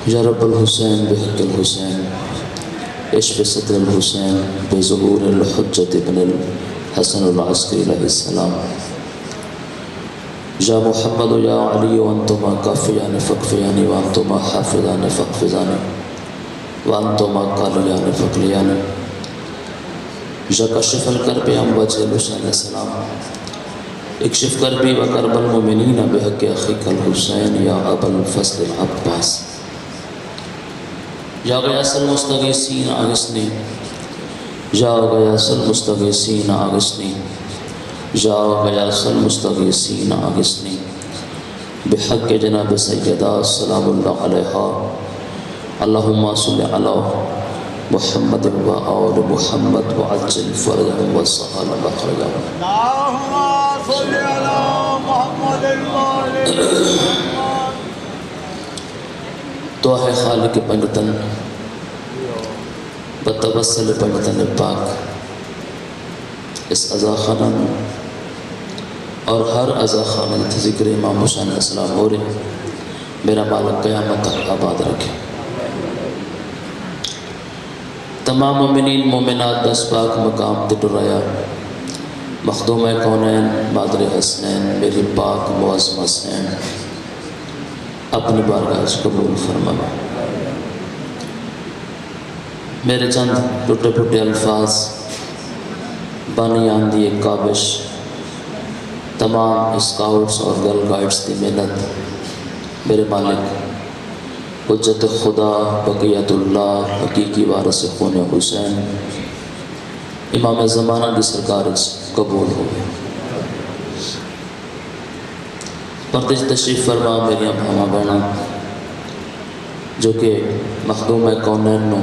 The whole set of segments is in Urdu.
یا رب الحسین بحق الحسین عشق صدر الحسین بظہور الحجت ابن الحسن العسکری علیہ السلام یا محمد و یا علی وانتما کافیان فکفیانی وانتما حافظان فکفزانی وانتما قالیان فقلیانی یا کشف الکرب ام وجہ الحسین علیہ السلام اکشف کربی و کرب المؤمنین بحق اخیک الحسین یا ابا الفضل العباس یا غیاث المستغیثین آغثنی یا غیاث المستغیثین آغثنی یا غیاث المستغیثین آغثنی بحق جناب سیدہ سلام اللہ علیہا اللہم صلی علی محمد و آل محمد وعجل فرجهم وسهل مخرجهم اللهم صل على محمد وآل محمد. دعا ہے خالق پنجتن بتوسل پنجتن پاک اس عزا خانہ اور ہر عزا خانہ ذکر امام حسین علیہ السلام ہو رہے میرا مالک قیامت تک آباد رکھے. تمام مومنین مومنات دس پاک مقام تے ٹرایا مخدوم کونین مادر حسنین میری پاک معظم حسین اپنی بارگاہ قبول فرمانا. میرے چند ٹوٹے پھوٹے الفاظ بانی آندھی ایک کابش تمام اسکاؤٹس اور گرل گائیڈز کی محنت میرے مالک حجت خدا بقیت اللہ حقیقی وارث خون حسین امام زمانہ کی سرکار قبول ہو گئے. پردش تشریف فرما میری بھاواں بہناں جو کہ مخدوم کونین نو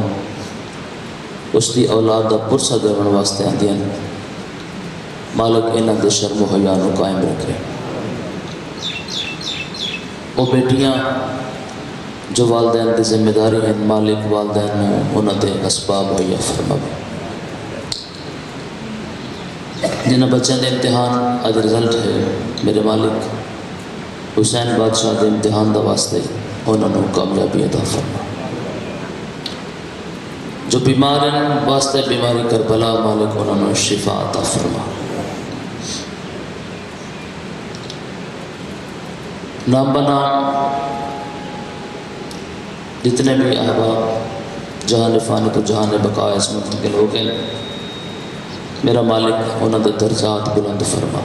اس کی اولاد دا پرسہ دیون واسطے آندیاں مالک انہاں دے شرم و حیا نو قائم رکھے. وہ بیٹیاں جو والدین کی ذمہ داری ہیں مالک والدین انہوں نے اسباب مہیا فرماوے. جنہاں بچوں کے امتحان اج رزلٹ ہے میرے مالک حسین بادشاہ کے امتحان دا واسطے انہوں نے کامیابی عطا فرما. جو بیمار ہیں واسطے بیماری کربلا مالک انہوں نے شفا عطا فرما. نام بنام جتنے بھی احباب جہان فانی تو جہان بقاء اس منتقل ہو گئے میرا مالک انہوں نے درجات بلند فرما.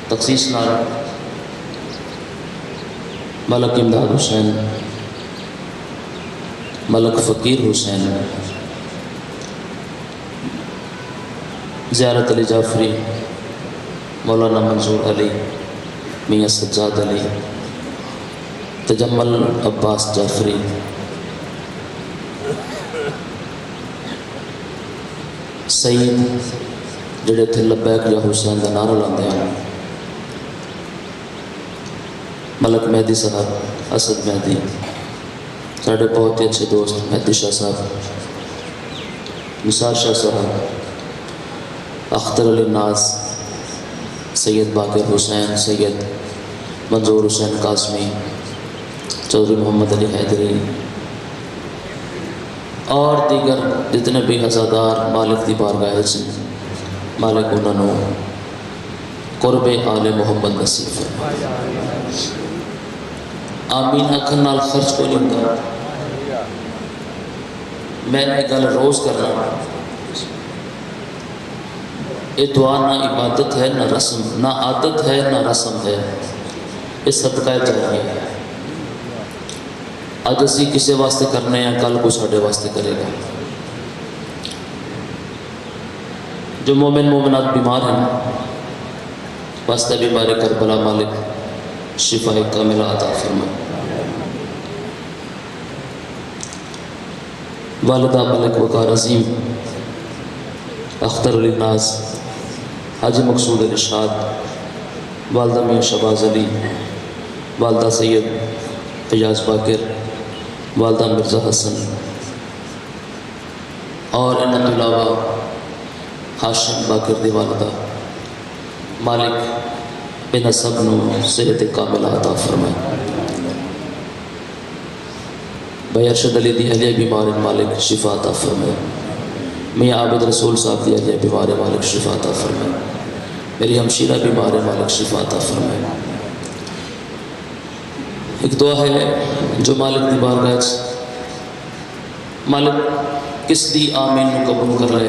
تخصیص نال ملک امداد حسین ملک فقیر حسین زیارت علی جعفری مولانا منظور علی میاں سجاد علی تجمل عباس جعفری سعید جڑے تھے لبیک یا حسین کا نعرہ لاندے ہیں ملک مہدی صاحب اسد مہدی ساڑھے بہت ہی اچھے دوست مہدی شاہ صاحب نثار شاہ صاحب اختر علی ناز سید باقر حسین سید منظور حسین قاسمی چودھری محمد علی حیدری اور دیگر جتنے بھی عزادار مالک دی بارگاہ سے مالک انہوں نے قرب آل محمد نصیب فرمائے. آمین اکھن نال خرچ کو نہیں ہوتا. میں نے گل روز کرنا یہ دعا نہ عبادت ہے نہ رسم نہ عادت ہے نہ رسم ہے یہ صدقہ جاریہ ہے. آج اسی کسے واسطے کرنے ہیں کل کو ساڑھے واسطے کرے گا. جو مومن مومنات بیمار ہیں واسطے بیماری کربلا مالک شفا کاملہ عطا فرمائے. والدہ ملک وقار عظیم اختر علی ناز حاجی مقصود ارشاد والدہ میاں شہباز علی والدہ سید فیاض باقر والدہ مرزا حسن اور انہوں کے علاوہ ہاشم باقر دی والدہ مالک ان سب نو صحت کاملہ عطا فرمائے. بھائی ارشد علی دی اہلیہ بیمار مالک شفا عطا فرمائے، میاں عابد رسول صاحب دی اہلیہ بیمار مالک شفا عطا فرمائے، میری ہمشیرہ بیمار مالک شفا عطا فرمائے۔ ایک دعا ہے جو مالک دی بارگاہ مالک کس دی آمین نو قبول کر لے،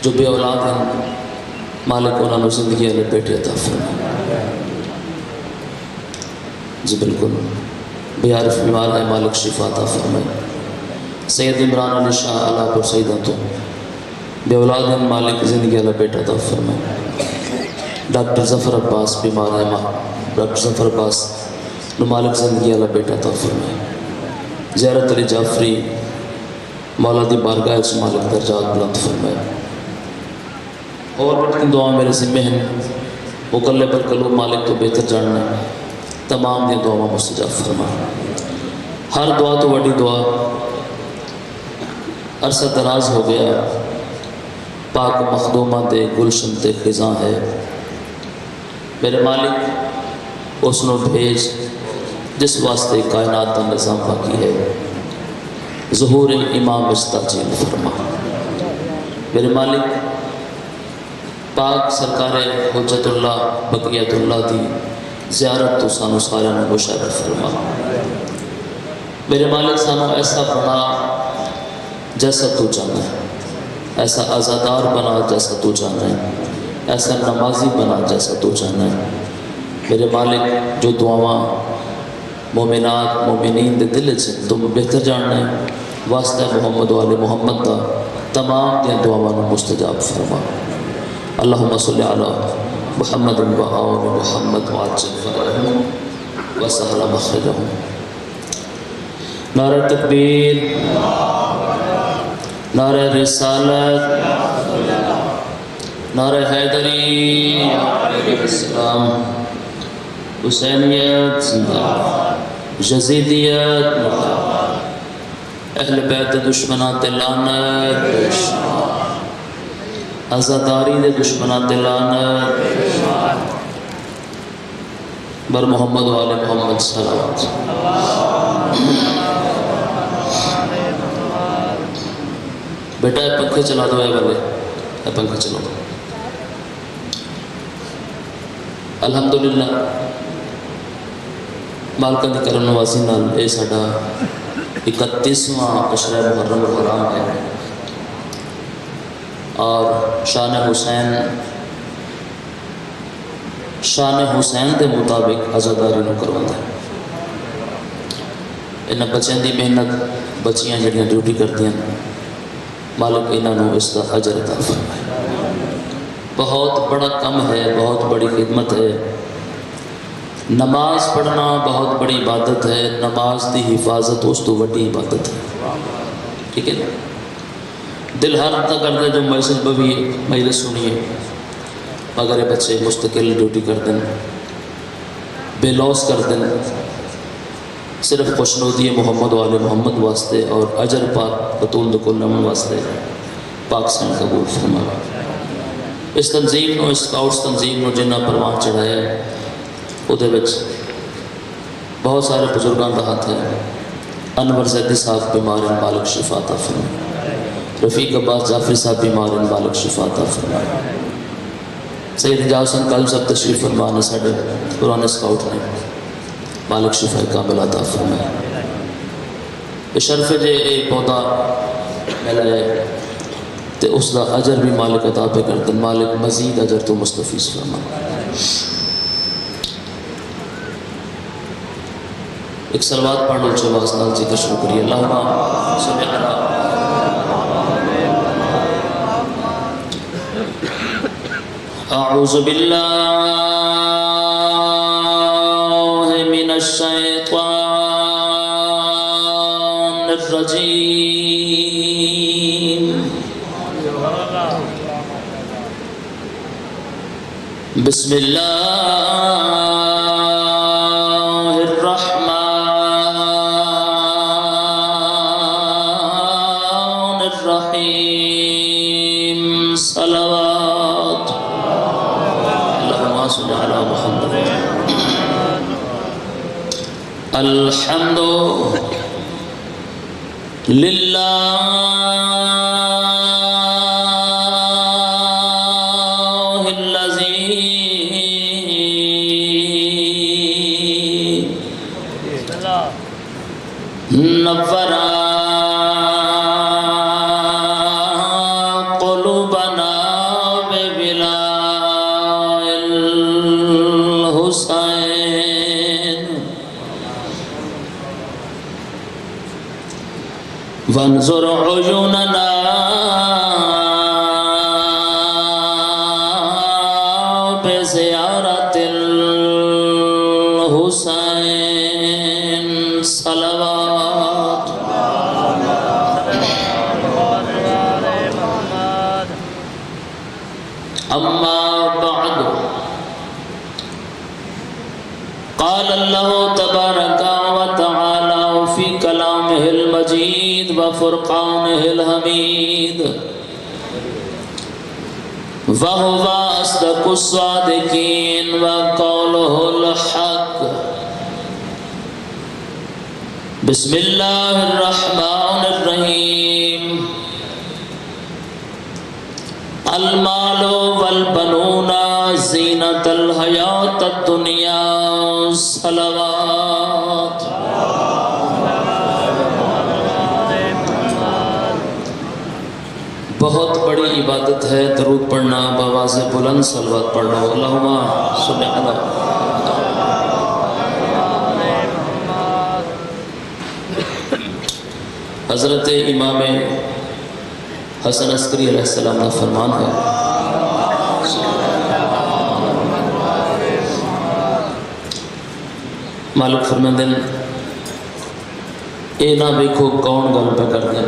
جو بے اولاد ہیں مالک انہوں نے زندگی والے بیٹے عطا فرمائے۔ جی بالکل، بے عارف بیمار ہے مالک شفا عطا فرمائے۔ سید عمران علی شاہ اللہ پر سیدہ تو بے اولاد ہیں مالک زندگی والا بیٹا عطا فرمائے۔ ڈاکٹر ظفر عباس بیمار ہے ڈاکٹر ظفر عباس نو مالک زندگی والا بیٹا عطا فرمائے۔ زیارت علی جعفری مولا دی بارگاہ سے مالک درجات بلند فرمائے۔ اور بڑی دعا میرے ذمہ ہیں، مقلب القلوب مالک تو بہتر جاننا ہے، تمام دی دعا مستجاب فرما۔ ہر دعا تو بڑی دعا، عرصہ دراز ہو گیا پاک مخدومہ دے گلشن تے خزاں ہے، میرے مالک اس نو بھیج جس واسطے کائنات کا نظام باقی ہے، ظہور امام استعجیل فرما۔ میرے مالک پاک سرکار حجت اللہ بقیت اللہ دی زیارت تو سانو سارے نے مشرف فرما۔ میرے مالک سانو ایسا بنا جیسا تو چاہنا ہے، ایسا آزادار بنا جیسا تو چاہنا ہے، ایسا نمازی بنا جیسا تو چاہنا ہے۔ میرے مالک جو دعاواں مومنات مومنین دے دل سے تم بہتر جاننا ہے، واسطہ محمد و آل محمد دا تمام دیا دعاواں مستجاب فرما۔ اللہم صلی علی محمد و آل محمد وعجل فرجہم وسہل مخرجہم۔ نعرہ تکبیر، نعرہ رسالت، نعرہ حیدری، اسلام، حسینیت زندہ، یزیدیت مردہ، اہل بیت دشمنات لعنت، عزاداری دے دشمنات لعنت، بر محمد و آل محمد صلوات۔ بیٹا اے پنکھے چلا دو، اے بلے اے پنکھے چلا دو۔ الحمدللہ مالکہ دی کرم نوازی نال اے ساڈا 31واں عشرہ محرم الحرام ہے، اور شان حسین دے مطابق عزاداری نو کرواتا ہے۔ انہاں بچیاں دی محنت، بچیاں جڑیاں ڈیوٹی کرتی ہیں، مالک انہاں نو اس دا اجر عطا فرمائے۔ بہت بڑا کم ہے، بہت بڑی خدمت ہے۔ نماز پڑھنا بہت بڑی عبادت ہے، نماز دی حفاظت اس تو بڑی عبادت ہے، ٹھیک ہے نا؟ دل ہر نہ کرتا جو مجلس بویے مجلس سنیے، مگر بچے مستقل ڈیوٹی کر دیں، بے لوس کر دیں، صرف خوشنودی محمد و آل محمد واسطے اور اجر پاک بطول دکل نمن واسطے پاک سین قبول فرما۔ اس تنظیم نو، اس اسکاؤٹس تنظیم نو جنہ پروان چڑھایا ہے، وہ دے وچ بہت سارے بزرگان دا ہاتھ ہے۔ انور زیدی صاحب بیمار ہیں، مالک شفا عطا فرمائے۔ رفیق عباس جعفری صاحب بیمار ہیں، مالک شفا عطا فرمائے۔ سید حجاز حسن کالم صاحب تشریف فرما نے ساڈے پرانے اسکاؤٹ نے، مالک شفا کامل عطا فرمائے۔ یہ شرف جے اے پودا ملا ہے تے اس دا اجر بھی مالک عطا پہ کر دن، مالک مزید اجر تو مستفیض فرما۔ ایک صلوات پڑھ لو چواز نال ذکر شروع کریے۔ اللہم صلی علی اعوذ باللہ من الشیطان الرجیم، بسم اللہ الرحمن الرحیم، صلوات اللہم صلی علی محمد۔ الحمد للہ الذی نور قلوبنا ببلاء الحسین وانظر عیوننا بزیارت الحسین صلوات اما بعد قال اللہ تبارک و تعالی فی کلامہ المجید وفرقانہ الحمید وهو أصدق الصادقين وقوله الحق بسم الله الرحمن الرحيم المال والبنون زینۃ الحیاۃ الدنیا صلوات بہت بڑی عبادت ہے درود پڑھنا بآواز بلند صلوات پڑھنا اللہم صلی علی حضرت امام حسن عسکری علیہ السلام کا فرمان ہے مالک فرماندے ہیں اے نہ دیکھو کون گل پہ کر دے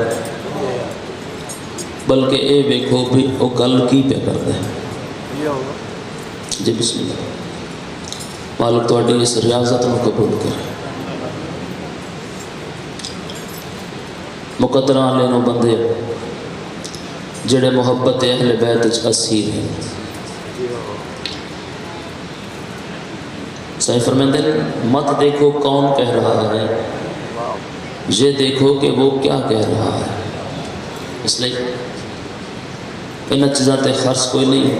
بلکہ اے دیکھو بھی وہ گل کی پہ کر دے جی بسم اللہ مالک تواڈی اس ریاضت کو قبول کرے مقدرہ لینو بندے جڑے محبت اہل بیت اسیر ہیں صحیح فرماندے ہیں مت دیکھو کون کہہ رہا ہے یہ دیکھو کہ وہ کیا کہہ رہا ہے اس لیے ان چیزاں تے خرچ کوئی نہیں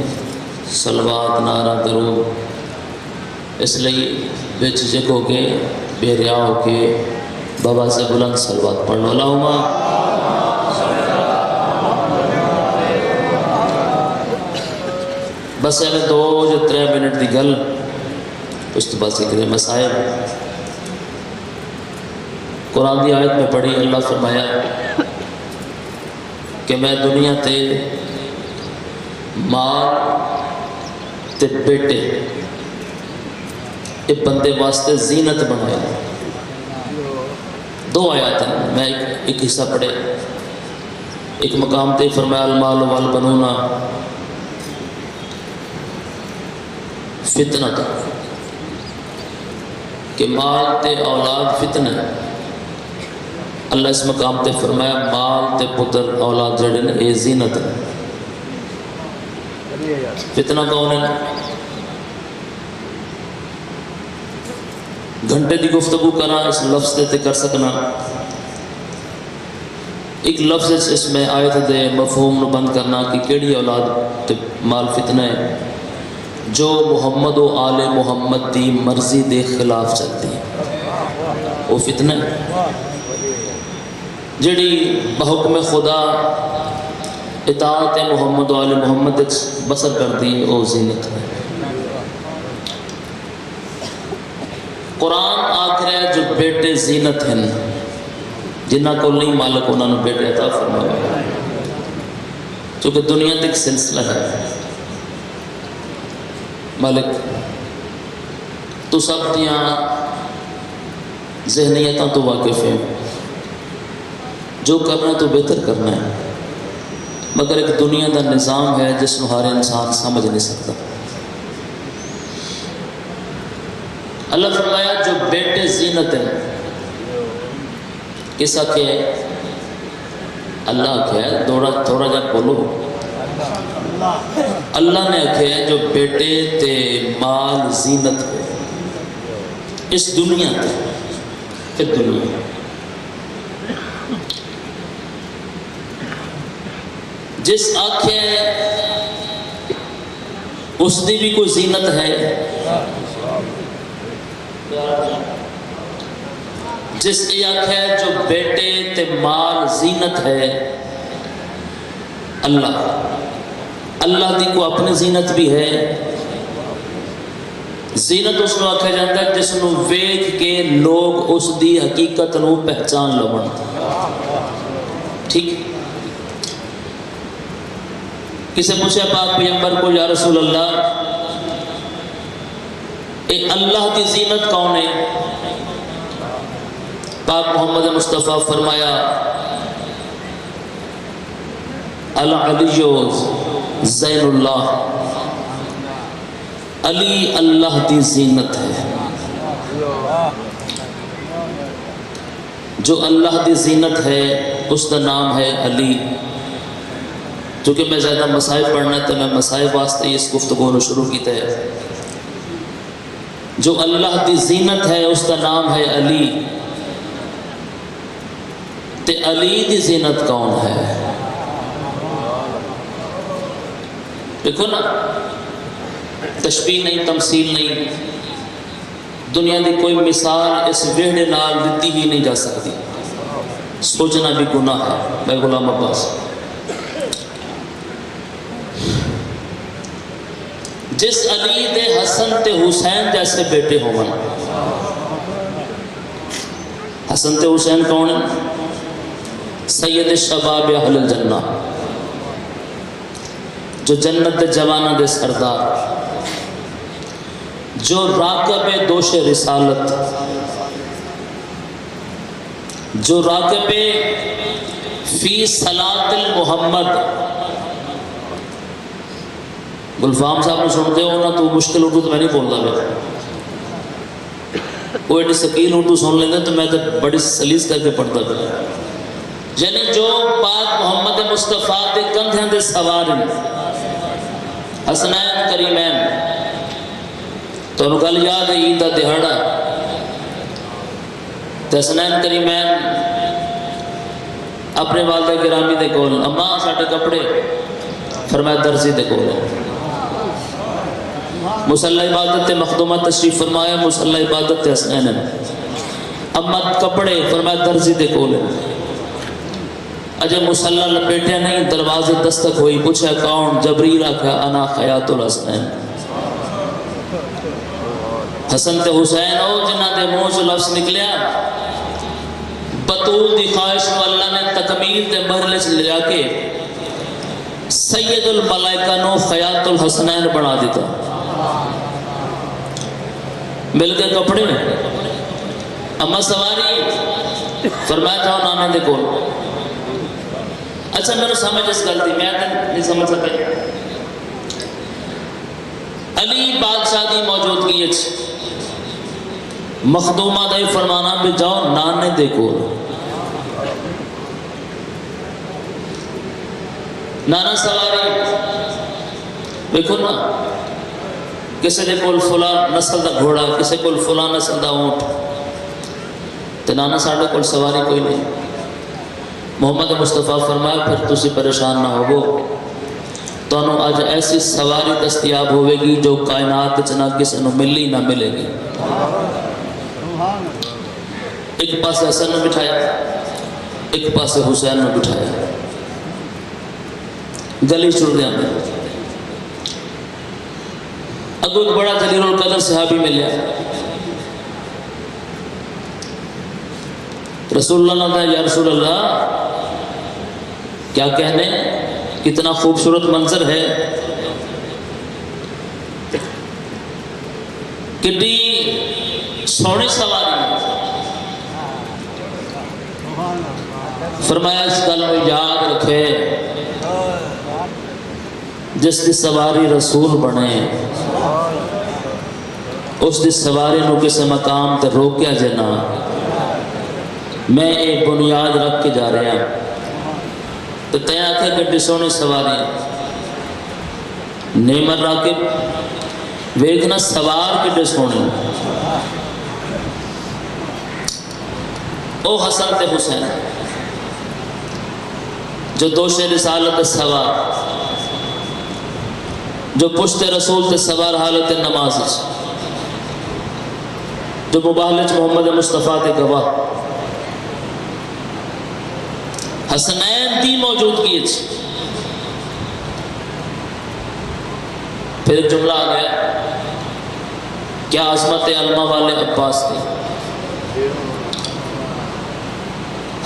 صلوات نعرہ درود اس لیے بچ جگو کے بے ریا ہو کے بابا سے بلند صلوات پڑھنا اللہم بس ایویں 2-3 منٹ دی گل اس تو بعد ذکر مسائل قرآن دی آیت میں پڑھی اللہ فرمایا کہ میں دنیا تے ماں تے بیٹے یہ بندے واسطے زینت بنایا 2 آیات ہیں میں ایک حصہ پڑھے ایک مقام تے فرمایا المال والبنون فتنہ تھا کہ مال تے اولاد فتنہ ہے اللہ اس مقام تے فرمایا مال تے پتر اولاد جڑے نے اے زینت ہے فتنہ کون ہے گھنٹے دی گفتگو کرنا اس لفظ تے کر سکنا ایک لفظ اس میں آیت دے مفہوم نو بند کرنا کہ کیڑی اولاد تے مال فتنہ ہے جو محمد و آل محمد دی مرضی دے خلاف چلتی ہے وہ فتنہ ہے جڑی بحکم خدا اطاعت محمد و آل محمد بسر کرتی ہے وہ زینت ہے قرآن آخر ہے جو بیٹے زینت ہیں جنہ کو نہیں مالک انہوں نے بیٹے عطا فرمایا چونکہ دنیا تک سلسلہ ہے مالک تو سب دیاں ذہنیتاں تو واقف ہیں جو کرنا ہے تو بہتر کرنا ہے مگر ایک دنیا کا نظام ہے جس کو ہر انسان سمجھ نہیں سکتا اللہ فرمایا جو بیٹے زینت ہیں کس آکھے اللہ آکھے تھوڑا جا بولو اللہ نے آکھے جو بیٹے تے مال زینت ہے اس دنیا تے پھر دنیا جس آنکھیں اس دی بھی کوئی زینت ہے، جس کی آنکھیں جو بیٹے تے مال زینت ہے، اللہ دی کو اپنی زینت بھی ہے۔ زینت اس کو آکھا جاتا ہے جس نو ویکھ کے لوگ اس دی حقیقت نو پہچان لون۔ ٹھیک، کسے پوچھا پاک پیغمبر کو، یا رسول اللہ اے اللہ دی زینت کون ہے؟ پاک محمد مصطفیٰ فرمایا العلی زین اللہ، علی اللہ دی زینت ہے۔ جو اللہ دی زینت ہے اس کا نام ہے علی۔ چونکہ میں زیادہ مسائب پڑھنا ہے تو میں مسائب واسطے اس گفتگو کو شروع کیتا ہے۔ جو اللہ دی زینت ہے اس کا نام ہے علی، تے علی دی زینت کون ہے؟ دیکھو نا، تشبیہ نہیں، تمثیل نہیں، دنیا دی کوئی مثال اس ویڑے نال دیتی ہی نہیں جا سکتی، سوچنا بھی گناہ ہے۔ میں غلام عباس، جس علی دے حسن تے حسین جیسے بیٹے ہوں۔ حسن تے حسین کون ہیں؟ سید شباب اہل الجنہ، جو جنت دے جوانہ دے سردار، جو راکب دوش رسالت، جو راکب فی صلاۃ المحمد۔ گلفام صاحب نے سنتے ہو نا تو مشکل اردو تو میں نہیں بولتا، میں وہ ایڈی سکیل اردو سن لیتے تو میں تو بڑی سلیس کر کے پڑھتا پہ۔ یعنی جو پاک محمد مصطفیٰ دے کندھیں دے سوار ہیں، حسنین کریمین، تو انہوں گل یاد ہے عید دا دہاڑا، تو حسنین کریمین اپنے والدہ گرامی دے کول، اماں ساٹھے کپڑے، فرمایا درزی دے کول۔ مصلی عبادت مخدومہ تشریف فرمایا، مصلی عبادت حسنین ہے۔ امت کپڑے، فرمایا درزی دے کول۔ اجے مصلی لپیٹیا نہیں، دروازے دستک ہوئی، پوچھا کون؟ جبریل آکھا انا خیات الحسنین۔ حسن تے حسین ہو جنہ دے منہ سے لفظ نکلیا، بطول دی خواہش کو اللہ نے تکمیل دے مرحلے سے لے جا کے سید الملائکہ نو خیات الحسنین بنا دیتا۔ مل کے کپڑے، اما سواری، فرمایا تھا نانے دے کول۔ اچھا میرے سمجھ اس غلطی میں نہیں سمجھ سکتے۔ علی بادشاہ دی موجودگی مخدومہ دے فرمانا بھی جاؤ نانے دے کول۔ نانا سواری، دیکھو نا، کسی دے کول فلاں نسل دا گھوڑا، کسی کول فلاں نسل دا اونٹ، تو نانا ساڑھے کول سواری کوئی نہیں۔ محمد مصطفیٰ فرمایا پھر تسی پریشان نہ ہوگو، تو انہوں آج ایسی سواری دستیاب ہوئے گی جو کائنات چنا کسی نو ملی نہ ملے گی۔ ایک پاس حسن نے بٹھایا، ایک پاس حسین نے بٹھایا، گلی چھوڑ دیا میں۔ اگو ایک بڑا جلیل القدر صحابی ملیا، رسول اللہ نے کہا یا رسول اللہ کیا کہنے، کتنا خوبصورت منظر ہے، کتنی سونی سواری۔ فرمایا اس گل میں یاد رکھے، جس کی سواری رسول بنے اس کی سواری نو کسی مقام تے روکیا جنا۔ میں ایک بنیاد رکھ کے جا رہا ہوں، تو تیاں آکھے کہ سونی سواری نیمر راکب ویکھنا سوار کے سونے۔ او حسن تے حسین، جو دوش رسالت سوار، جو پشت رسول تے سوار حالت نماز، جو مبالج محمد مصطفیٰ تے گواہ، حسنین دی موجودگی ہے۔ پھر ایک جملہ آ گیا، کیا عظمت علماء والے عباس تھی۔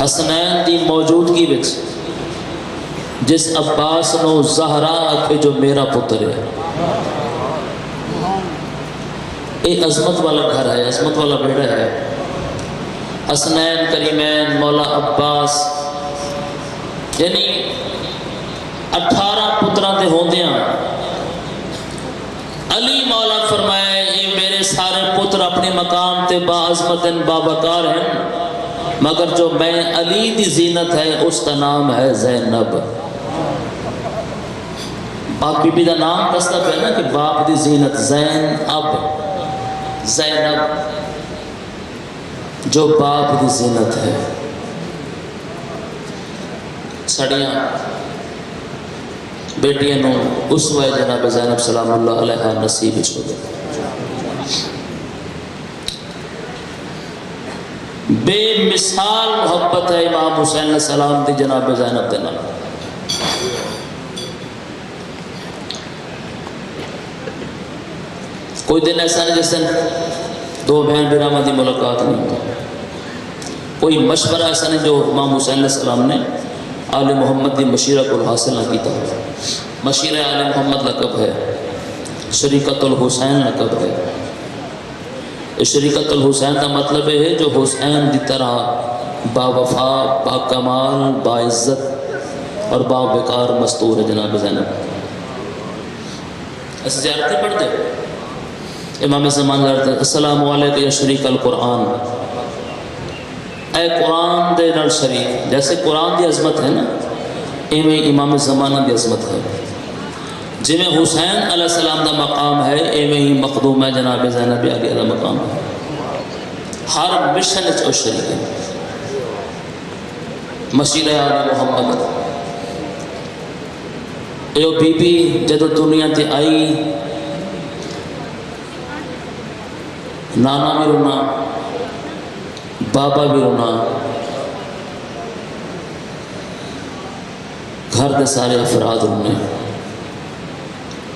حسنین دی موجودگی وچ جس عباس نو زہرا آکھے جو میرا پتر ہے، ایک عظمت والا گھر ہے، عظمت والا بیڑا ہے۔ حسنین کریمین مولا عباس، یعنی 18 پتران دے ہوندیاں علی مولا فرمائے یہ میرے سارے پتر اپنے مقام تے با عظمت با وقار ہیں، مگر جو میں علی دی زینت ہے اس کا نام ہے زینب۔ باپ بی بی دا نام دستہ ہے نا کہ باپ دی زینت زینب، زینب جو باپ دی زینت ہے۔ سڑیاں بیٹیاں نو اسوہ جناب زینب سلام اللہ علیہ نصیب چھو دے۔ بے مثال محبت ہے امام حسین علیہ السلام دی جناب زینب دے نام۔ کوئی دن ایسا نہیں جس دن دو بہن برامہ دی ملاقات نہیں ہوتا، کوئی مشورہ ایسا نہیں جو امام حسین علیہ السلام نے آل محمد دی مشیرہ کو حاصل نہ کیتا۔ مشیرہ آل محمد لقب ہے، شریکت الحسین لقب ہے۔ شریکت الحسین کا مطلب ہے جو حسین دی طرح با وفا، با کمال، با عزت اور با وقار مستور ہے جناب زینب۔ اس زیارتی پڑھ دے امام زمان لڑتے السلام علیکم یا شریک القرآن، اے قرآن دے نال شریک۔ جیسے قرآن دی عظمت ہے نا، ایویں امام زمانہ دی عظمت ہے۔ جی میں حسین علیہ السلام دا مقام ہے، ایویں ہی مخدوم ہے جناب زینب علیہ دا مقام ہے۔ ہر مشن اچ او شریک ہے۔ مشیرہ آل محمد ایو بی بی جدو دنیا تے آئی، نانا بھی رونا، بابا بھی رونا، گھر دے سارے افراد رونے۔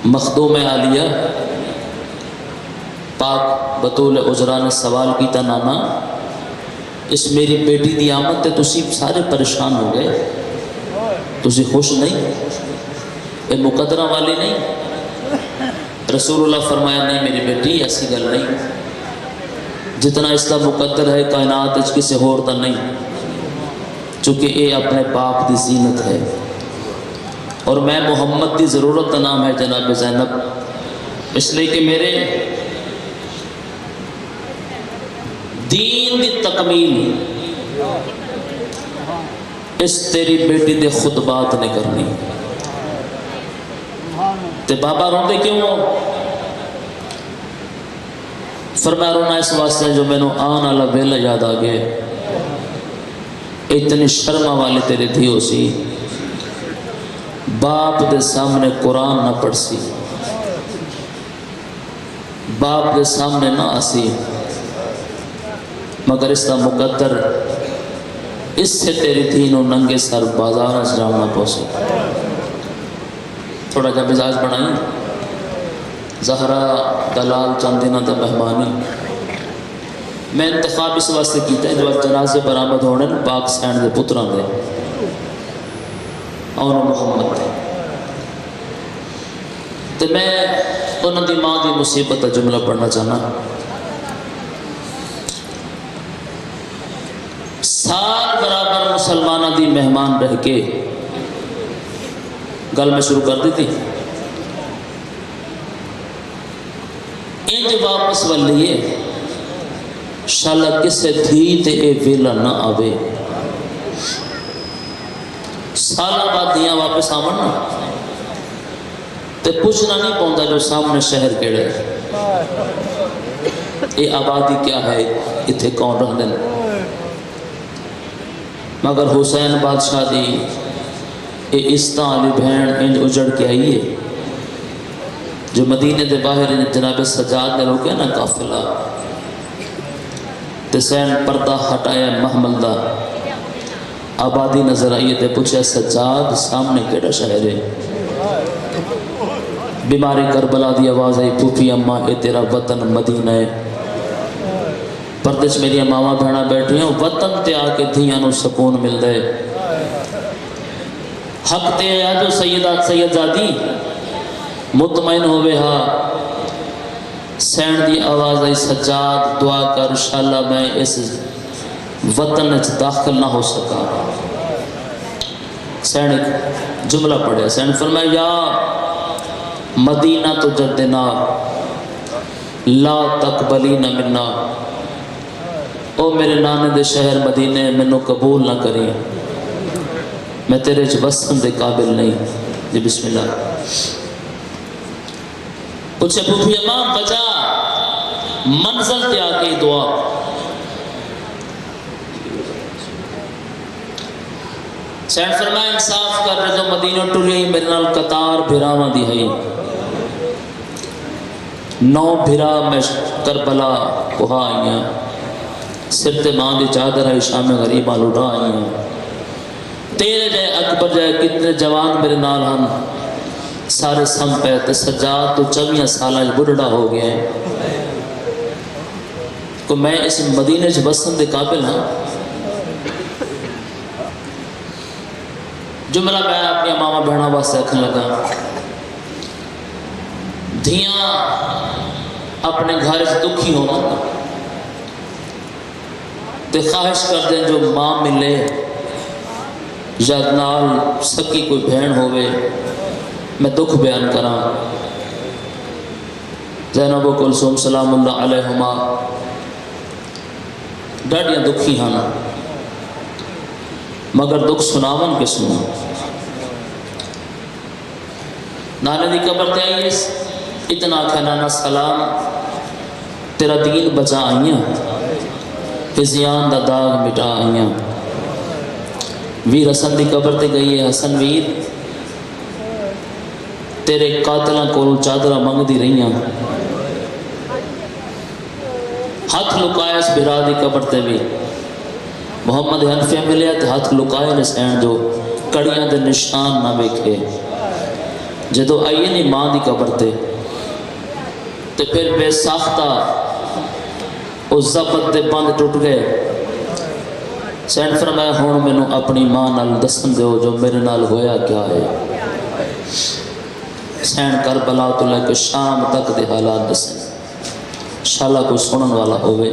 مخدوم عالیہ پاک بطول عذرا نے سوال کیتا، نانا اس میری بیٹی دی آمد تے تسی سارے پریشان ہو گئے، تسی خوش نہیں؟ اے مقدرہ والی نہیں؟ رسول اللہ فرمایا نہیں میری بیٹی ایسی گل نہیں، جتنا اس کا مقدر ہے کائنات اس کسی اور دا نہیں، چونکہ اے اپنے باپ دی زینت ہے، اور میں محمد دی ضرورت کا نام ہے جناب زینب، اس لیے کہ میرے دین دی تکمیل اس تیری بیٹی دے خطبات نے کرنی۔ تے بابا روندے کیوں ہو؟ فرمایا رونا اس واسطے جو میں نے آن والا ویلا یاد آ گئے، اتنی شرما والی تیری تھی ہو سی، باپ دے سامنے قرآن نہ پڑھ سی، باپ دے سامنے نہ آسی، مگر اس کا مقدر اس سے تیری تینوں ننگے سر بازار سے جامنا پوسی۔ تھوڑا جا مزاج بنائی، زہرا دلال چند دنوں دا مہمانی۔ میں انتخاب اس واسطے کیتا ہے جو جنازے برآمد ہونے پاک سینڈ دے پتران دے اور محمد دے، تو میں انہوں دی ماں دی مصیبت کا جملہ پڑھنا چاہنا۔ سال برابر مسلمانہ دی مہمان رہ کے گل میں شروع کر دی تھی، انج واپس والئیے شالا کسے تھی تے اے ویلا نہ آوے۔ سالہ بعد دیاں واپس آمن تے پوچھنا نہیں پوندا جو سامنے شہر کیڑے اے آبادی کیا ہے، اتھے کون رہنے، مگر حسین بادشاہ دی یہ استا علی بہن انج اجڑ کے آئی ہے جو مدینے دے باہر جناب سجاد نے روکے نا قافلہ تے سین پردہ ہٹایا محمل دا آبادی نظر آئیے تے پوچھا سجاد سامنے کیڑا شہر ہے بیماری کربلا دی آواز آئی پھوپھی اماں اے تیرا وطن مدینہ ہے پردش میری ماما بہنا بیٹھی ہیں وطن تے آ کے دھیاں نو سکون مل دے حق تے آیا جو سیدزادی مطمئن ہوئے ہاں سین دی آواز آئی سجاد دعا کر شاءاللہ میں اس وطن داخل نہ ہو سکا سین ایک جملہ پڑھے سین فرمایا یا مدینہ تو جدنا لا تقبلین منا او میرے نانے دے شہر مدینے منو قبول نہ کریں میں تیرے وسن دے قابل نہیں جی بسم اللہ پوچھے پھوپھی امام بچا منزل تے آگے دعا سین فرمایا انصاف کر رہے تو مدینہ ٹوری میرے نال قطار بھراواں دی ہے 9 بھرا میں کربلا کوہا آئی ہیں سر تے ماں دی چادر ہے شام غریباں لٹا آئی ہیں تیرے جائے اکبر جائے کتنے جوان میرے نال ہن سارے سم پہ تے سجاد تو 24 سالہ بڑھڑا ہو گیا ہے کو میں اس مدینے سے بسن دے قابل ہاں جملہ میں اپنی ماما بہنا واسطے رکھنے لگا دھیاں اپنے گھر سے دکھی ہونا تے خواہش کر دیں جو ماں ملے یا نال سکی کوئی بہن ہوئے میں دکھ بیان کراں زینب و کلثوم سلام اللہ علیہما ڈاڑیاں دکھی ہاں مگر دکھ سناون کے سنو نانے دی قبر تے آئیے اتنا کہ نانا سلام تیرا دین بچا آئیاں فزیان دا داغ مٹا آئیاں ویر حسن دی قبر تے گئی ہے حسن ویر تیرے قاتلاں کو چادرہ منگ دی رہیاں ہاتھ لکایا اس بھرا دی قبر تے بھی محمد حنفی ملیا تے ہاتھ لکائے نے سین جو کڑیاں دے نشان نہ بیکھے جدو آئیے نہیں ماں دی قبر تے پھر بے ساختہ اس ضبط دے بند ٹوٹ گئے سین فرمایا ہون میں نو اپنی ماں نال دسن دیو جو میرے نال ہویا کیا ہے سین کربلا تو لے کے شام تک دے حالات دسن شالا کوئی سنن والا ہوئے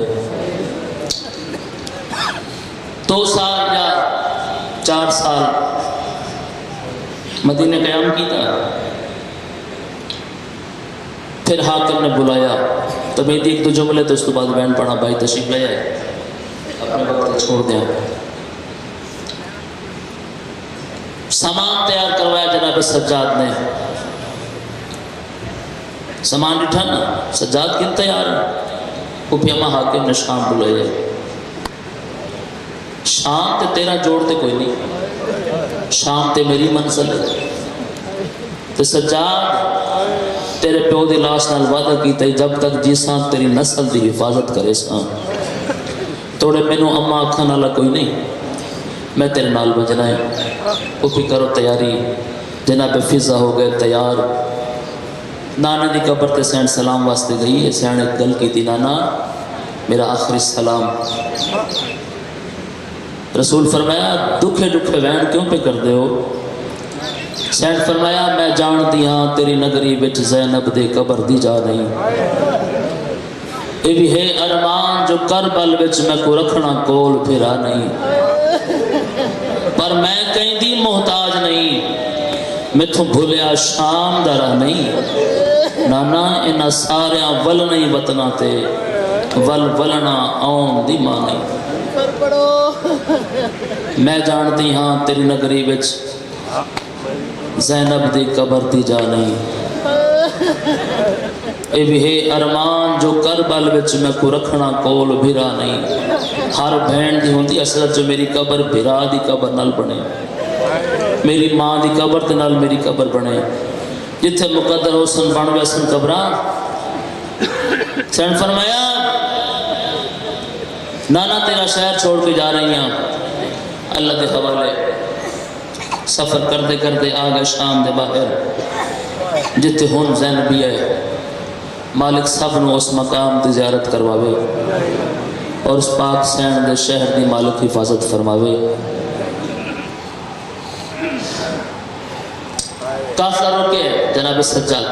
2 سال یا 4 سال مدینہ قیام کی تھا پھر حاکم نے بلایا تمہیں ایک 2 جملے تو اس تو بعد بین پڑھا بھائی تشریف لے آئے اپنے وقت چھوڑ دیا سامان تیار کروایا جناب سجاد نے سامان ڈٹھا نا سجاد کن تیار پھوپھی اماں حاکم نے شام بلایا شام تے تیرا جوڑتے کوئی نہیں شام تے میری منزل ہے تے سجاد تیرے پیو دی لاش نال وعدہ کیتا جب تک جیساں تیری نسل دی حفاظت کرے ساں توڑے مینوں اماں آکھن والا کوئی نہیں میں تیرے نال بجنا ہے پھوپھی کرو تیاری جناب فضا ہو گئے تیار نانے دی قبر تے سین سلام واسطے گئی ہے سین ایک گل کی تھی نانا میرا آخری سلام رسول فرمایا دکھے دکھے وین کیوں پہ کر دے ہو سین فرمایا میں جان دی ہاں تیری نگری بچ زینب دے قبر دی جا نہیں اے بھی ہے ارمان جو کربل بچ میں کو رکھنا کول پھرا نہیں پر میں کہیں دی محتاج نہیں میں تو بھولیا شام درہ نہیں نانا انہا ساریاں ول نہیں وطنا تے ول ولنا آن دی ماں نہیں میں جانتی ہاں تیری نگری بچ زینب دی قبر دی جا نہیں اے بھی ہے ارمان جو کربل وچ میں کو رکھنا کول بھرا نہیں ہر بہن دی ہوندی اصلت جو میری قبر بھرا دی قبر نال بنے میری ماں دی قبر تے نال میری قبر بنے جتھے مقدر حسن بن گیا سن قبراں سین فرمایا نانا تیرا شہر چھوڑ کے جا رہی ہیں اللہ دے حوالے سفر کرتے کرتے آ گئے شام دے باہر جتھے ہن زینبی ہے مالک سب نو اس مقام دی زیارت کرواوے اور اس پاک سین دے شہر دی مالک حفاظت فرماوے قافلہ رکے جناب سجاد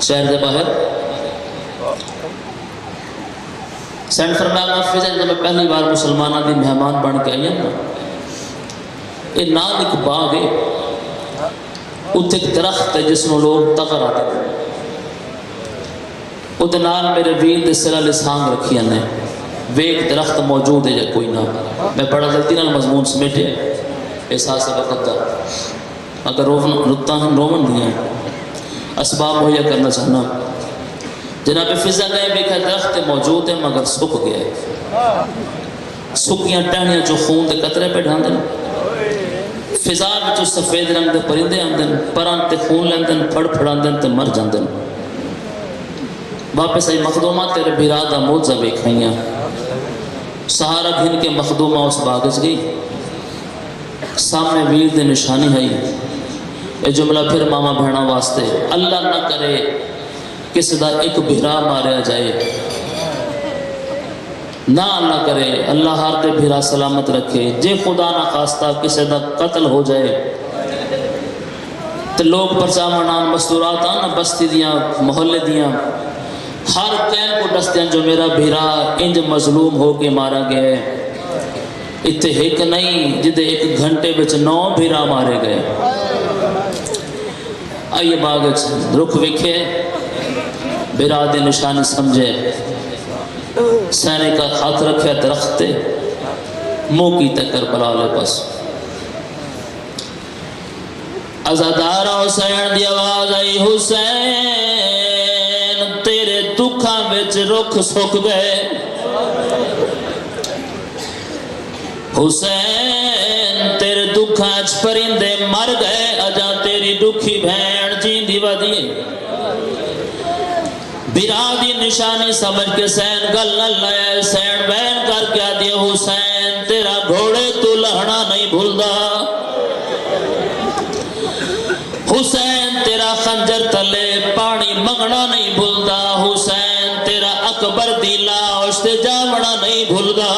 شہر دے باہر سینڈ فرمایا محفظ ہے جب میں پہلی بار مسلمانہ دی مہمان بن کے آئی نا یہ نال ایک باغ ہے اتھے ایک درخت ہے جس میں لوگ تغر آتے ہیں اتھے نال میرے ویر دے سرہ لسانگ رکھی ہیں ویک درخت موجود ہے یا کوئی نہ میں بڑا جلدی نال مضمون سمیٹے احساس وقت دا اگر رکتا ہم رومن دیا اسباب مہیا کرنا چاہنا جناب فضا گئے بیکھا درخت موجود ہے مگر سکھ گیا ہے سکیاں ٹہنیاں جو خون دے قطرے پہ ڈھان دیں فضا جو سفید رنگ دے پرندے آن دیں پران تے خون لین دیں پھڑ پھڑان دیں تے مر جان دیں واپس آئی مخدومہ تیرے بھیرادہ موجزہ بیکھائیاں سہارا گھن کے مخدومہ اس باغج گئی سامنے ویر دے نشانی ہے یہ جملہ پھر ماما بہنا واسطے اللہ نہ کرے کسی دا ایک بھیرا ماریا جائے نہ اللہ کرے اللہ ہر دے بھیرا سلامت رکھے جے خدا نہ خواستہ کسی دا قتل ہو جائے تو لوگ پرچا منان مستورات آنا بستی دیاں محلے دیاں ہر کہیں کو دستیاں جو میرا بھیرا انج مظلوم ہو کے مارا گیا ہے اتنے ایک نہیں جدے ایک گھنٹے بچ 9 بھیرا مارے گئے آئیے باغچ رکھ وکھے بھیرا دے نشانی سمجھے سینے کا ہاتھ رکھے درخت منہ کی تکر بلالے پس ازادارہ حسین دی آواز آئی حسین تیرے دکھاں وچ رکھ سکھ گئے حسین تیرے دکھاں پرندے مر گئے اجا تیری دکھی بھین جین دی ودی برادی نشانی سمجھ کے سین گل نہ لائے سین بین کر کے آدھے حسین تیرا گھوڑے تو لہنا نہیں بھولدا حسین تیرا خنجر تلے پانی منگنا نہیں بھولدا حسین تیرا اکبر دی لاش تے جامنا نہیں بھولدا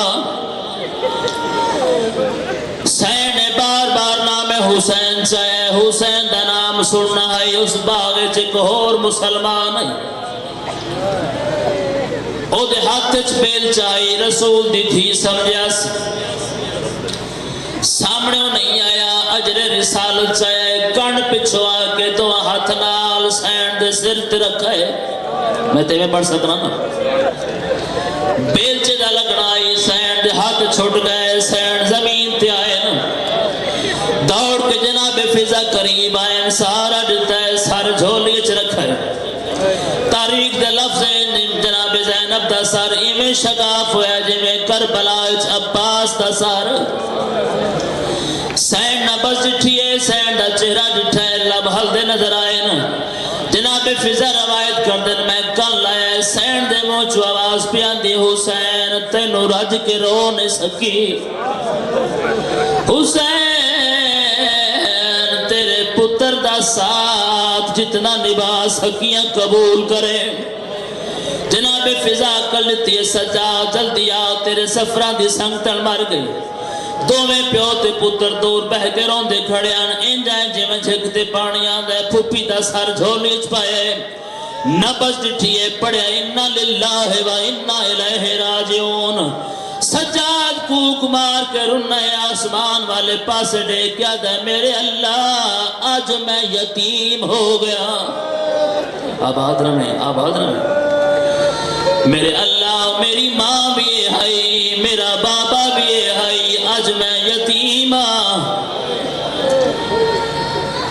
سین بار بار نام حسین چاہے حسین دا نام سننا ہے اس باغے چک اور مسلمان ہے او دے ہاتھ چ بیل چاہی رسول دی تھی سمجھاس سامنے نہیں آیا اجر رسالت چاہے کن پچھوا کے تو ہاتھ نال سین دے سر تے رکھا ہے میں تے میں پڑھ سکنا نا بیل چہ دا لگنا آئی سین دے ہاتھ چھوٹ گئے سین زمین تے آئے نا دوڑ کے جناب فضا قریب آئے سارا دیتا ہے سار جھولی چ رکھا ہے تاریخ دے لفظ جناب زینب دا سار ایمیں شگاف ہویا جمیں کربلا اچ عباس دا سار سین نبز جٹھئے سین دا چہرہ جٹھائے لب حل دے نظر آئے نا جناب فضا روایت کردن میں کل لائے سین دے موچو آواز پیان دی حسین تینو رج کے رو نہیں سکی حسین تیرے پتر دا ساتھ جتنا نبا سکیاں قبول کرے جناب فضا کلتی سجا جلدی آ تیرے سفران دی سنگتن مر گئی دو میں پیوتے پتر دور بہ کے رون دے کھڑیاں ان جائیں جی میں جھکتے پانیاں دے پھوپی دا سار جھولی چپائے نبز ڈٹھئے پڑھیا انہا للہ و انہا الہ راجعون سجاد کوک مار کے رنہ آسمان والے پاس دے کیا دے میرے اللہ آج میں یتیم ہو گیا آباد رہے میرے اللہ میری ماں بھی ہے میرا بابا بھی ہے آج میں یتیم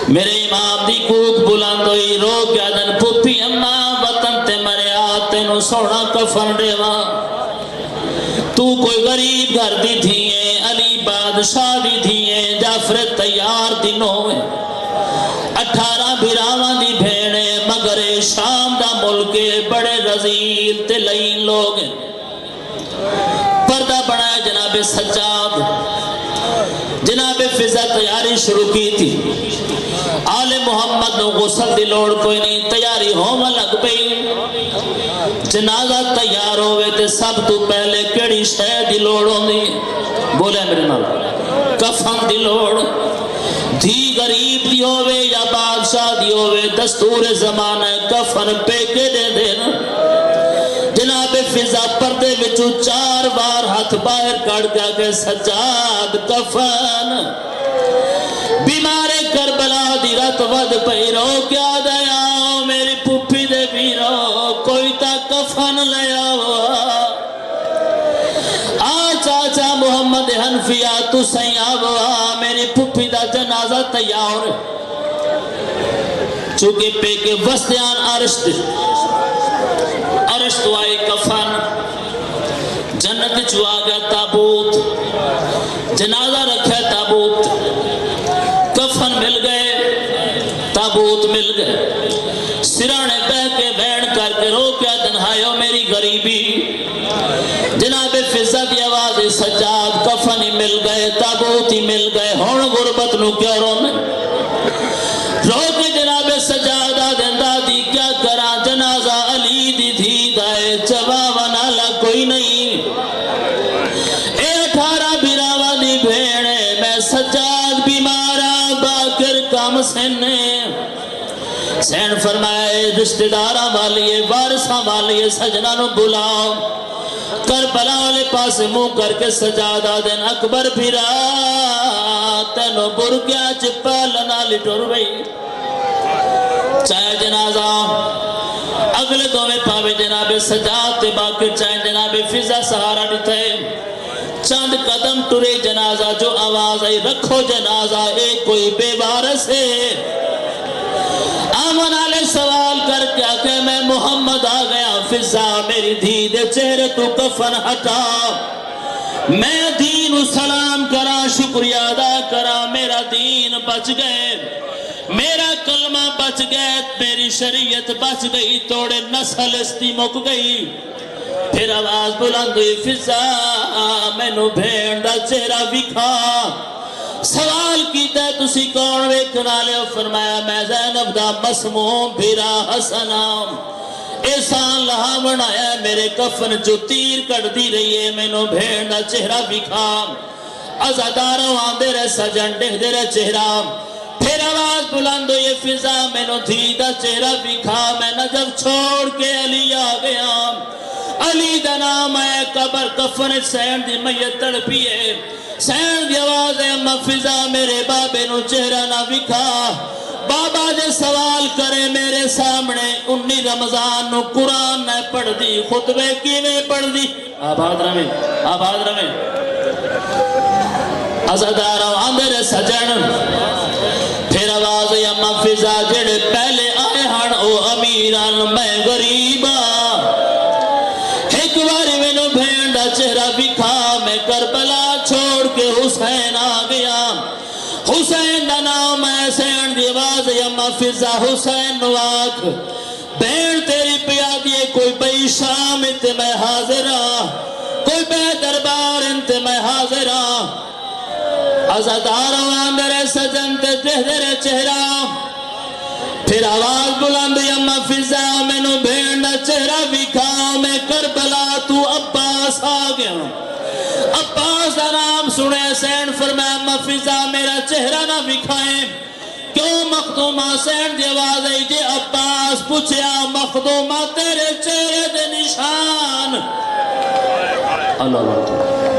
میرے امام دی کوک بلند ہوئی رو کیا دن پھوپی اماں وطن تے مرے آتے نو سونا کفن ریوا تو کوئی غریب گھر دی تھیئے علی بادشاہ دی تھیئے جعفر سفر تیار دنوں میں 18 بھراواں دی بھیڑے مگر شام دا ملک بڑے رزیل تے لئین لوگ ہیں پردہ بنایا جناب سجاد جناب فضا تیاری شروع کی تھی آل محمد نو غسل دی لوڑ کوئی نہیں تیاری ہوما لگ پئی جنازہ تیار ہوئے تے سب تو پہلے کیڑی شے دی لوڑ ہوندی بولے میرے نال کفن دی لوڑ دھی غریب دی ہوئے یا بادشاہ دی ہوئے دستور زمانہ کفن پہ کے دے دینا جناب فضا پردے وچو 4 بار ہاتھ باہر کڑ کے سجاد کفن بیمار کربلا دی رات ود پئی رو کیا دیا میری پھپھی دے بیرو کوئی تا کفن لیا چاچا محمد حنفیہ تو سیاب میری پھپھی دا جنازہ تیار چونکہ پہ کے وسطیان عرشت آئے کفن جنت چوا گیا تابوت جنازہ رکھا تابوت کفن مل گئے تابوت مل گئے سرانے بہ کے بین کر کے رو کیا دنہائیو میری غریبی جناب فضا دی آواز سجاد کفن ہی مل گئے تابوت ہی مل گئے ہون غربت نو کیا رونے رو کے جناب سجادہ دندہ دی کیا کرا جنازہ علی دی دھی دائے جواب نالا کوئی نہیں اے 18 بھراوا دی بھیڑے میں سجاد بیمارا باکر کام سننے سین فرمائے رشتہ دارہ والیے وارثہ والیے سجنہ نو بلاؤ کربلا والے پاس منہ کر کے سجادہ دن اکبر بھرا تینو برگیا چپالنا لٹور بھئی چاہے جنازہ اگلے دو میں پاوے جناب سجاد تے باقی چاہے جناب فضا سہارا دیتے چند قدم ٹرے جنازہ جو آواز آئی رکھو جنازہ ایک کوئی بے وارث ہے آمن علیہ سوال کر کیا کہ میں محمد آ گیا فضا میری دھی دے چہرے تو کفن ہٹا میں دین و سلام کرا شکریہ ادا کرا میرا دین بچ گئے میرا کلمہ بچ گئے میری شریعت بچ گئی توڑے نسل استی مک گئی پھر آواز بلند ہوئی فضا میں نو بھیڑ دا چہرہ بکھا سوال کیتا ہے تسی کون ویکھنا لے فرمایا میں زینب دا مسموم بھیرا حسنام احسان لہا بنایا میرے کفن جو تیر کٹ دی رہی ہے میں نو بھیڑ دا چہرہ بکھا ازاداروں آندے رہ سجن ڈہ دے رہ چہرہ پھر آواز بلند ہوئی فضا میں نو دھی دا چہرہ بکھا میں نجف چھوڑ کے علی آ گیا علی دا نام ہے قبر کفن سین دی میت تڑپی ہے سین دی آواز ہے اما فضا میرے بابے نو چہرہ نہ بکھا بابا جے سوال کرے میرے سامنے 19 رمضان نو قرآن نہ پڑھ دی خطبے کی میں پڑھ دی آباد رمیں ازادارہ اندر سجن پھر آواز ہے اما فضا جڑے پہلے آئے ہن او امیران میں غریبا ایک باری میں نو بھینڈا چہرہ بکھا میں کربلا چھوڑ کے حسین آ گیا حسین دا نام ہے سین دی آواز ہے اما فضا حسین نواک بین تیری پیادی کوئی بئی شام انت میں حاضرہ کوئی بے دربار انت میں حاضرہ ازاداروں اندر سجن تے دہدر چہرہ پھر آواز بلند اما فضا میں نو بھینڈا چہرہ بکھا میں کربلا تو عباس آ گیا عباس دا نام سنے سین فرمایا اما فضا میرا چہرہ نہ بکھائیں کیوں مخدومہ سین دی آواز ہے جے عباس پوچھیا مخدومہ تیرے چہرے دے نشان اللہ